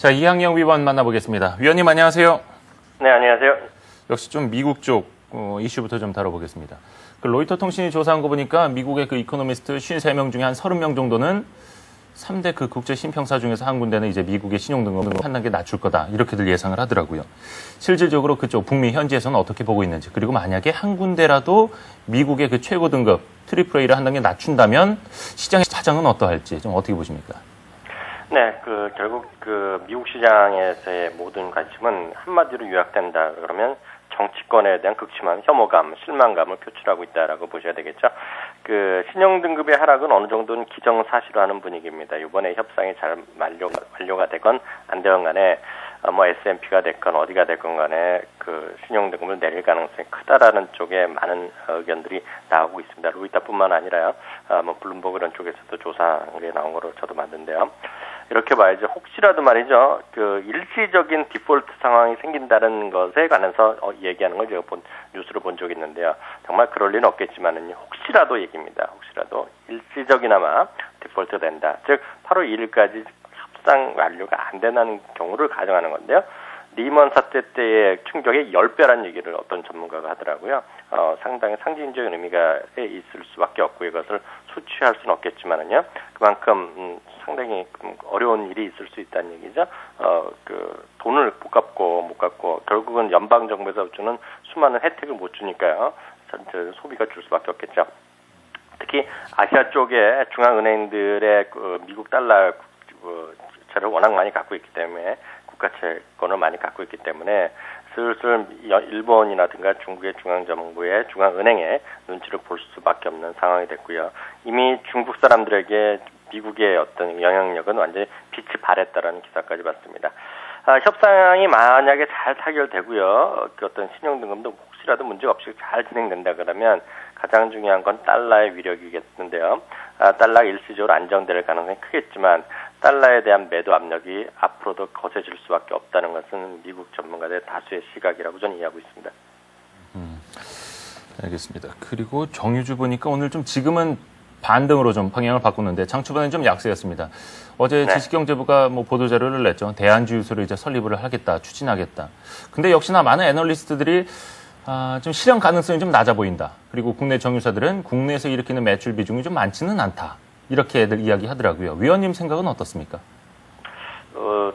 자, 이항영 위원 만나보겠습니다. 위원님 안녕하세요. 네, 안녕하세요. 역시 좀 미국 쪽 이슈부터 좀 다뤄보겠습니다. 그 로이터 통신이 조사한 거 보니까 미국의 그 이코노미스트 53명 중에 한 30명 정도는 3대 그 국제 신평사 중에서 한 군데는 이제 미국의 신용등급을 한 단계 낮출 거다. 이렇게들 예상을 하더라고요. 실질적으로 그쪽 북미 현지에서는 어떻게 보고 있는지, 그리고 만약에 한 군데라도 미국의 그 최고 등급 트리플 A를 한 단계 낮춘다면 시장의 사정은 어떠할지 좀 어떻게 보십니까? 네, 결국 미국 시장에서의 모든 관심은 한마디로 요약된다. 그러면 정치권에 대한 극심한 혐오감, 실망감을 표출하고 있다라고 보셔야 되겠죠. 신용등급의 하락은 어느 정도는 기정사실화하는 분위기입니다. 이번에 협상이 잘 완료가 되건 안 되건 간에 S&P가 됐건 어디가 됐건 간에 신용등급을 내릴 가능성이 크다라는 쪽에 많은 의견들이 나오고 있습니다. 로이터뿐만 아니라요. 블룸버그 이런 쪽에서도 조사한 게 나온 거로 저도 봤는데요. 이렇게 봐야죠. 혹시라도 말이죠. 일시적인 디폴트 상황이 생긴다는 것에 관해서 얘기하는 걸 제가 뉴스를 본 적이 있는데요. 정말 그럴 리는 없겠지만은 혹시라도 얘기입니다. 혹시라도 일시적이나마 디폴트 된다. 즉 8월 2일까지 협상 완료가 안 된다는 경우를 가정하는 건데요. 리먼 사태 때의 충격의 10배라는 얘기를 어떤 전문가가 하더라고요. 상당히 상징적인 의미가 있을 수밖에 없고 이것을 수치할 수는 없겠지만은요. 그만큼 상당히 어려운 일이 있을 수 있다는 얘기죠. 돈을 못 갚고 결국은 연방 정부에서 주는 수많은 혜택을 못 주니까요. 소비가 줄 수밖에 없겠죠. 특히 아시아 쪽에 중앙은행들의 미국 달러 를 워낙 많이 갖고 있기 때문에 국가채권을 많이 갖고 있기 때문에 슬슬 일본이라든가 중국의 중앙정부의 중앙은행에 눈치를 볼 수밖에 없는 상황이 됐고요. 이미 중국 사람들에게 미국의 어떤 영향력은 완전히 빛이 발했다라는 기사까지 봤습니다. 협상이 만약에 잘 타결되고요. 어떤 신용등급도 혹시라도 문제 없이 잘 진행된다 그러면 가장 중요한 건 달러의 위력이겠는데요. 달러가 일시적으로 안정될 가능성이 크겠지만 달러에 대한 매도 압력이 앞으로도 거세질 수밖에 없다는 것은 미국 전문가들의 다수의 시각이라고 저는 이해하고 있습니다. 알겠습니다. 그리고 정유주 보니까 오늘 좀 지금은 반등으로 좀 방향을 바꾸는데 장 초반에 좀 약세였습니다. 어제 지식경제부가 보도자료를 냈죠. 대안주유소를 이제 설립을 하겠다, 추진하겠다. 근데 역시나 많은 애널리스트들이 좀 실현 가능성이 좀 낮아 보인다. 그리고 국내 정유사들은 국내에서 일으키는 매출 비중이 좀 많지는 않다. 이렇게들 이야기하더라고요. 위원님 생각은 어떻습니까?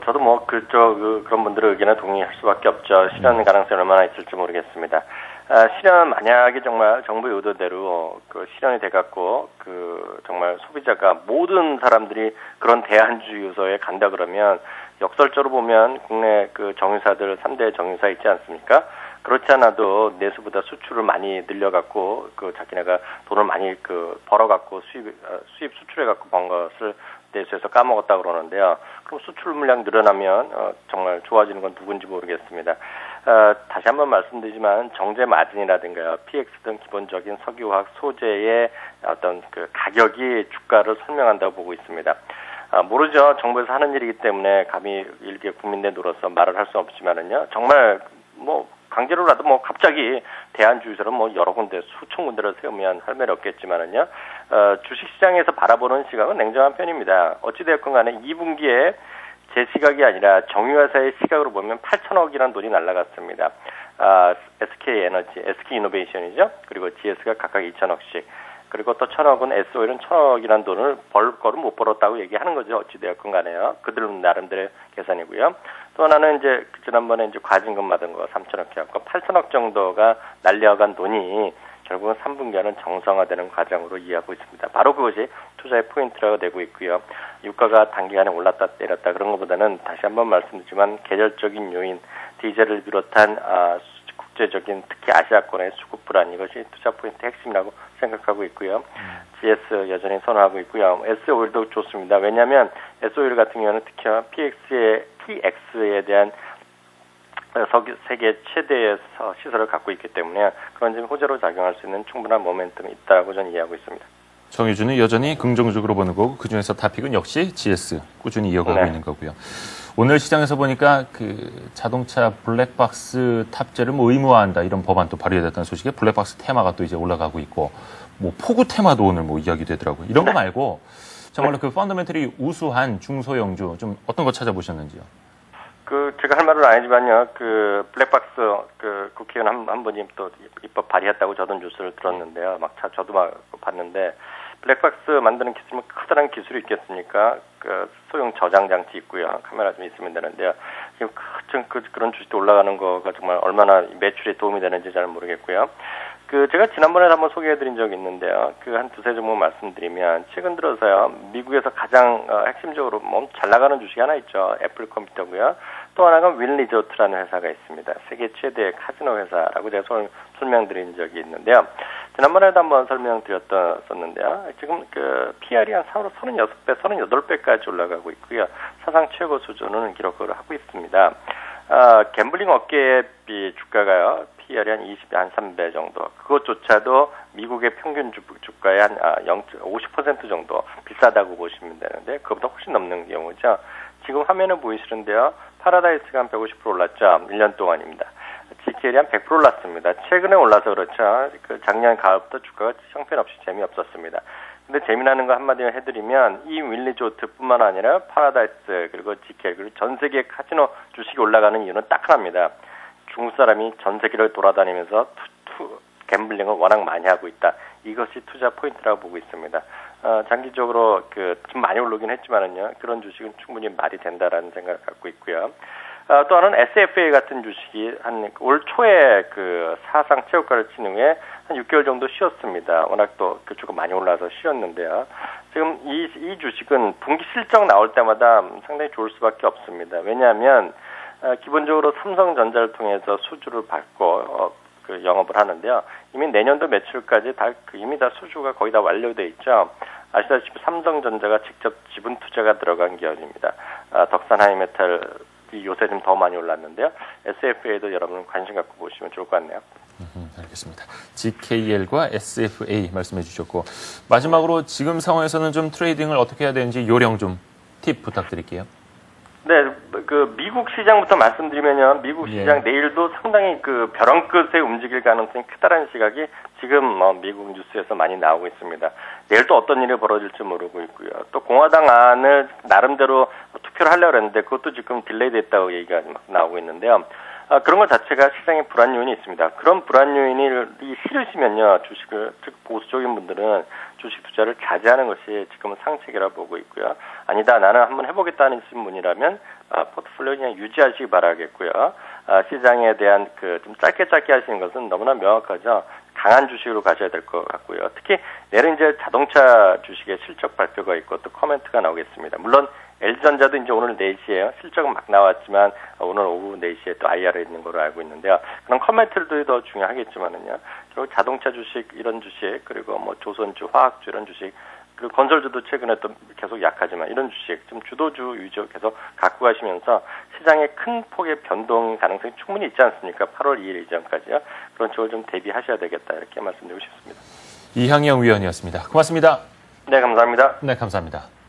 저도 그런 분들의 의견에 동의할 수밖에 없죠. 실현 가능성이 얼마나 있을지 모르겠습니다. 실현 만약에 정말 정부의 의도대로 실현이 돼갖고 정말 소비자가 모든 사람들이 그런 대안주유소에 간다 그러면 역설적으로 보면 국내 정유사들 3대 정유사 있지 않습니까? 그렇지 않아도 내수보다 수출을 많이 늘려갖고 자기네가 돈을 많이 벌어갖고 수입 수출해갖고 번 것을 내수에서 까먹었다 그러는데요. 그럼 수출 물량 늘어나면 정말 좋아지는 건 누군지 모르겠습니다. 다시 한번 말씀드리지만 정제 마진이라든가 PX 등 기본적인 석유화학 소재의 어떤 가격이 주가를 설명한다고 보고 있습니다. 모르죠. 정부에서 하는 일이기 때문에 감히 일개 국민들 노로서 말을 할 수 없지만은요. 정말 강제로라도 갑자기 대안주유소를 여러 군데 수천 군데를 세우면 할 말이 없겠지만은요. 주식시장에서 바라보는 시각은 냉정한 편입니다. 어찌되었건 간에 2분기에 제 시각이 아니라 정유회사의 시각으로 보면 8천억이라는 돈이 날아갔습니다. SK에너지, SK이노베이션이죠. 그리고 GS가 각각 2천억씩. 그리고 또 1,000억은 SO일은 1,000억이라는 돈을 벌 거를 못 벌었다고 얘기하는 거죠. 어찌되었건 간에요. 그들 나름대로의 계산이고요. 또 하나는 지난번에 과징금 받은 거 3,000억 해갖고 8,000억 정도가 날려간 돈이 결국은 3분기에는 정상화되는 과정으로 이해하고 있습니다. 바로 그것이 투자의 포인트라고 되고 있고요. 유가가 단기간에 올랐다 내렸다 그런 것보다는 다시 한번 말씀드리지만 계절적인 요인, 디젤을 비롯한 국제적인 특히 아시아권의 수급 불안 이것이 투자 포인트 핵심이라고 생각하고 있고요. GS 여전히 선호하고 있고요. S오일도 좋습니다. 왜냐하면 S오일 같은 경우는 특히 PX에 대한 세계 최대의 시설을 갖고 있기 때문에 그런 점 호재로 작용할 수 있는 충분한 모멘텀이 있다고 저는 이해하고 있습니다. 정유주는 여전히 긍정적으로 보는 거고 그중에서 탑픽은 역시 GS 꾸준히 이어가고 있는 거고요. 오늘 시장에서 보니까 자동차 블랙박스 탑재를 의무화한다 이런 법안도 발의됐다는 소식에 블랙박스 테마가 또 이제 올라가고 있고 폭우 테마도 오늘 이야기되더라고요. 이런 거 말고 정말로 펀더멘털이 우수한 중소형주 좀 어떤 거 찾아보셨는지요? 제가 할 말은 아니지만요. 블랙박스, 국회의원 한 분이 또 입법 발의했다고 저도 뉴스를 들었는데요. 저도 봤는데, 블랙박스 만드는 기술은 커다란 기술이 있겠습니까? 소형 저장 장치 있고요. 카메라 좀 있으면 되는데요. 지금 그런 주식도 올라가는 거가 정말 얼마나 매출에 도움이 되는지 잘 모르겠고요. 제가 지난번에 한번 소개해드린 적이 있는데요. 한 두세 종목 말씀드리면, 최근 들어서요, 미국에서 가장 핵심적으로 잘 나가는 주식이 하나 있죠. 애플 컴퓨터고요. 또 하나가 윌 리조트라는 회사가 있습니다. 세계 최대의 카지노 회사라고 제가 설명드린 적이 있는데요. 지난번에도 한번 설명드렸었는데요. 지금 PR이 한 36배, 38배까지 올라가고 있고요. 사상 최고 수준을 기록을 하고 있습니다. 갬블링 업계의 주가가요, PR이 한 20배, 한 3배 정도. 그것조차도 미국의 평균 주가의 한 50% 정도 비싸다고 보시면 되는데, 그것보다 훨씬 넘는 경우죠. 지금 화면에 보이시는데요. 파라다이스가 한 150% 올랐죠. 1년 동안입니다. GKL이 한 100% 올랐습니다. 최근에 올라서 그렇죠. 작년 가을부터 주가가 형편없이 재미없었습니다. 근데 재미나는 거 한마디로 해드리면, 이 윌리조트뿐만 아니라 파라다이스, 그리고 GKL, 그리고 전 세계 카지노 주식이 올라가는 이유는 딱 하나입니다. 중국 사람이 전 세계를 돌아다니면서 갬블링을 워낙 많이 하고 있다. 이것이 투자 포인트라고 보고 있습니다. 장기적으로 좀 많이 오르긴 했지만은요, 그런 주식은 충분히 말이 된다라는 생각을 갖고 있고요. 또 하나는 SFA 같은 주식이 올 초에 사상 최고가를 친 후에 한 6개월 정도 쉬었습니다. 워낙 또 주가 많이 올라서 쉬었는데요. 지금 이 주식은 분기 실적 나올 때마다 상당히 좋을 수밖에 없습니다. 왜냐하면 기본적으로 삼성전자를 통해서 수주를 받고 영업을 하는데요. 이미 내년도 매출까지 이미 다 수주가 거의 다 완료돼 있죠. 아시다시피 삼성전자가 직접 지분 투자가 들어간 기업입니다. 덕산 하이메탈이 요새 좀 더 많이 올랐는데요. SFA도 여러분 관심 갖고 보시면 좋을 것 같네요. 알겠습니다. GKL과 SFA 말씀해 주셨고, 마지막으로 지금 상황에서는 좀 트레이딩을 어떻게 해야 되는지 요령 좀 팁 부탁드릴게요. 네, 미국 시장부터 말씀드리면요. 미국 시장 내일도 상당히 벼랑 끝에 움직일 가능성이 크다라는 시각이 지금 미국 뉴스에서 많이 나오고 있습니다. 내일 또 어떤 일이 벌어질지 모르고 있고요. 또 공화당 안을 나름대로 투표를 하려고 했는데 그것도 지금 딜레이 됐다고 얘기가 막 나오고 있는데요. 그런 것 자체가 시장에 불안 요인이 있습니다. 그런 불안 요인이 싫으시면요, 즉 보수적인 분들은 주식 투자를 자제하는 것이 지금은 상책이라고 보고 있고요. 아니다, 나는 한번 해보겠다는 분이라면 포트폴리오 그냥 유지하시기 바라겠고요. 시장에 대한 좀 짧게 하시는 것은 너무나 명확하죠. 강한 주식으로 가셔야 될 것 같고요. 특히 내일은 이제 자동차 주식의 실적 발표가 있고 또 코멘트가 나오겠습니다. 물론 LG전자도 이제 오늘 4시에요. 실적은 막 나왔지만 오늘 오후 4시에 또 IR에 있는 걸로 알고 있는데요. 그런 코멘트들도 더 중요하겠지만은요. 그리고 자동차 주식, 이런 주식, 그리고 조선주, 화학주 이런 주식, 그리고 건설주도 최근에 또 계속 약하지만 이런 주식, 좀 주도주 위주 계속 갖고 가시면서 시장에 큰 폭의 변동 가능성이 충분히 있지 않습니까? 8월 2일 이전까지요. 그런 쪽을 좀 대비하셔야 되겠다, 이렇게 말씀드리고 싶습니다. 이항영 위원이었습니다. 고맙습니다. 네, 감사합니다. 네, 감사합니다.